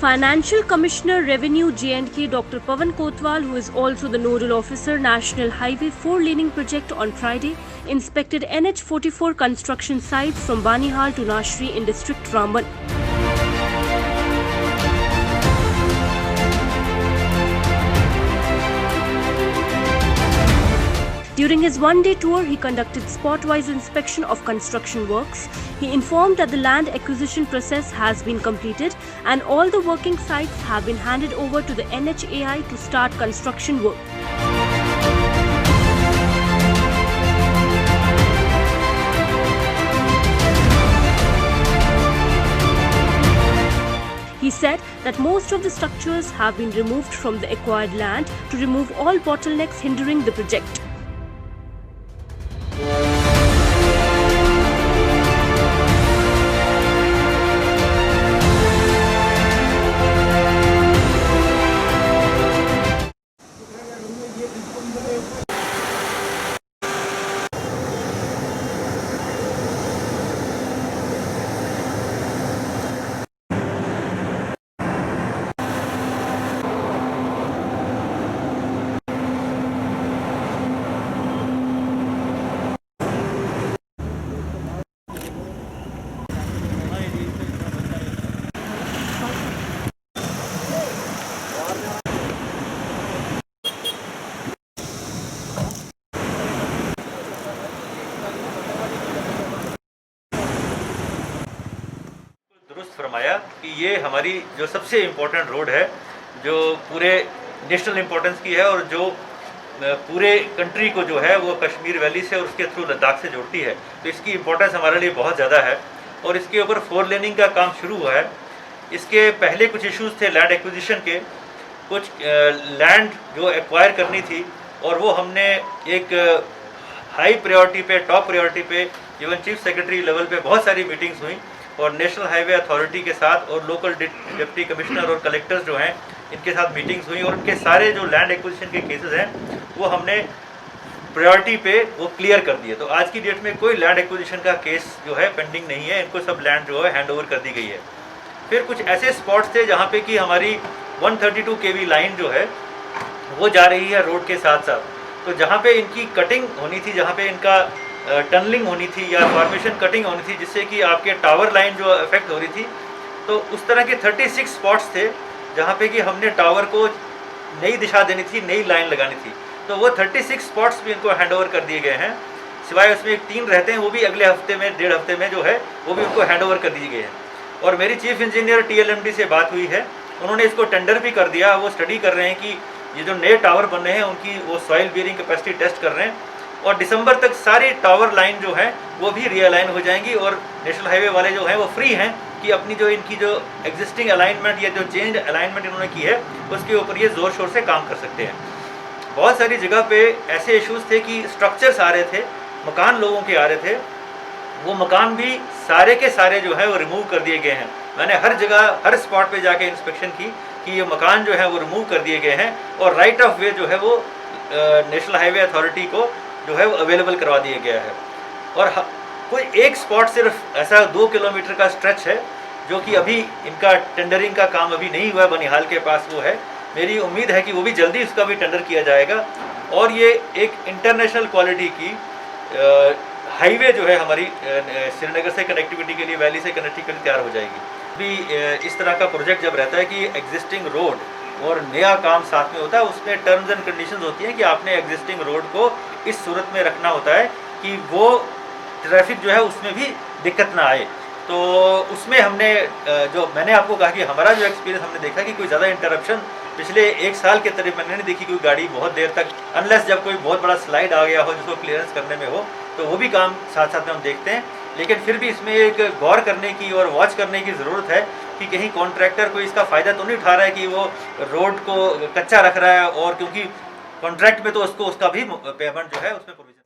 Financial Commissioner Revenue J&K Dr. Pawan Kotwal, who is also the nodal officer National Highway 4-laning project, on Friday inspected NH44 construction sites from Banihal to Nashri in district Ramban. During his one-day tour, he conducted spot-wise inspection of construction works. He informed that the land acquisition process has been completed and all the working sites have been handed over to the NHAI to start construction work. He said that most of the structures have been removed from the acquired land to remove all bottlenecks hindering the project. दुरुस्त फरमाया कि ये हमारी जो सबसे important road है, जो पूरे नेशनल इम्पोर्टेंस की है और जो पूरे कंट्री को जो है वो कश्मीर वैली से और उसके थ्रू लद्दाख से जोड़ती है, तो इसकी इम्पोर्टेंस हमारे लिए बहुत ज़्यादा है। और इसके ऊपर 4 लेनिंग का काम शुरू हुआ है। इसके पहले कुछ इश्यूज़ थे लैंड एक्विजिशन के, कुछ लैंड जो एक्वायर करनी थी और वो हमने एक हाई प्रायोरिटी पे, टॉप प्रायोरिटी पे, इवन चीफ सेक्रेटरी लेवल पे बहुत सारी मीटिंग्स हुई और नेशनल हाईवे अथॉरिटी के साथ और लोकल डिप्टी कमिश्नर और कलेक्टर्स जो हैं इनके साथ मीटिंग्स हुई और उनके सारे जो लैंड एक्विजिशन के केसेस हैं वो हमने प्रायोरिटी पे वो क्लियर कर दिए। तो आज की डेट में कोई लैंड एक्विजिशन का केस जो है पेंडिंग नहीं है, इनको सब लैंड जो है हैंड ओवर कर दी गई है। फिर कुछ ऐसे स्पॉट्स थे जहाँ पे कि हमारी 132 kV लाइन जो है वो जा रही है रोड के साथ साथ, तो जहाँ पे इनकी कटिंग होनी थी, जहाँ पे इनका टनलिंग होनी थी या फॉर्मेशन कटिंग होनी थी जिससे कि आपके टावर लाइन जो अफेक्ट हो रही थी, तो उस तरह के 36 स्पॉट्स थे जहाँ पे कि हमने टावर को नई दिशा देनी थी, नई लाइन लगानी थी। तो वो 36 स्पॉट्स भी इनको हैंड ओवर कर दिए गए हैं, सिवाय उसमें 3 रहते हैं, वो भी अगले हफ्ते में, 1.5 हफ्ते में जो है वो भी उनको हैंड ओवर कर दिए गए हैं। और मेरी चीफ इंजीनियर TLMD से बात हुई है, उन्होंने इसको टेंडर भी कर दिया। वो स्टडी कर रहे हैं कि ये जो नए टावर बन रहे हैं उनकी वो सॉइल बियरिंग कैपेसिटी टेस्ट कर रहे हैं और दिसंबर तक सारी टावर लाइन जो है वो भी रीअलाइन हो जाएंगी और नेशनल हाईवे वाले जो हैं वो फ्री हैं कि अपनी जो इनकी जो एग्जिस्टिंग अलाइनमेंट या जो चेंज अलाइनमेंट इन्होंने की है उसके ऊपर ये ज़ोर शोर से काम कर सकते हैं। बहुत सारी जगह पे ऐसे इश्यूज़ थे कि स्ट्रक्चर्स आ रहे थे, मकान लोगों के आ रहे थे, वो मकान भी सारे के सारे जो है वो रिमूव कर दिए गए हैं। मैंने हर जगह, हर स्पॉट पे जाके इंस्पेक्शन की कि ये मकान जो है वो रिमूव कर दिए गए हैं और राइट ऑफ वे जो है वो नेशनल हाईवे अथॉरिटी को जो है वो अवेलेबल करवा दिया गया है। और कोई एक स्पॉट सिर्फ ऐसा 2 किलोमीटर का स्ट्रेच है जो कि अभी इनका टेंडरिंग का काम अभी नहीं हुआ है, बनिहाल के पास वो है। मेरी उम्मीद है कि वो भी जल्दी उसका भी टेंडर किया जाएगा और ये एक इंटरनेशनल क्वालिटी की हाईवे जो है हमारी श्रीनगर से कनेक्टिविटी के लिए, वैली से कनेक्टिविटी के लिए तैयार हो जाएगी। अभी इस तरह का प्रोजेक्ट जब रहता है कि एग्जिस्टिंग रोड और नया काम साथ में होता है, उसमें टर्म्स एंड कंडीशंस होती हैं कि आपने एग्जिस्टिंग रोड को इस सूरत में रखना होता है कि वो ट्रैफिक जो है उसमें भी दिक्कत ना आए। तो उसमें हमने जो मैंने आपको कहा कि हमारा जो एक्सपीरियंस हमने देखा कि कोई ज़्यादा इंटरप्शन पिछले 1 साल के करीब मैंने नहीं देखी। कोई गाड़ी बहुत देर तक, अनलेस जब कोई बहुत बड़ा स्लाइड आ गया हो जिसको क्लियरेंस करने में हो, तो वो भी काम साथ साथ में हम देखते हैं। लेकिन फिर भी इसमें एक गौर करने की और वॉच करने की ज़रूरत है कि कहीं कॉन्ट्रैक्टर कोई इसका फ़ायदा तो नहीं उठा रहा है कि वो रोड को कच्चा रख रहा है, और क्योंकि कॉन्ट्रैक्ट में तो उसका भी पेमेंट जो है उसमें प्रोविजन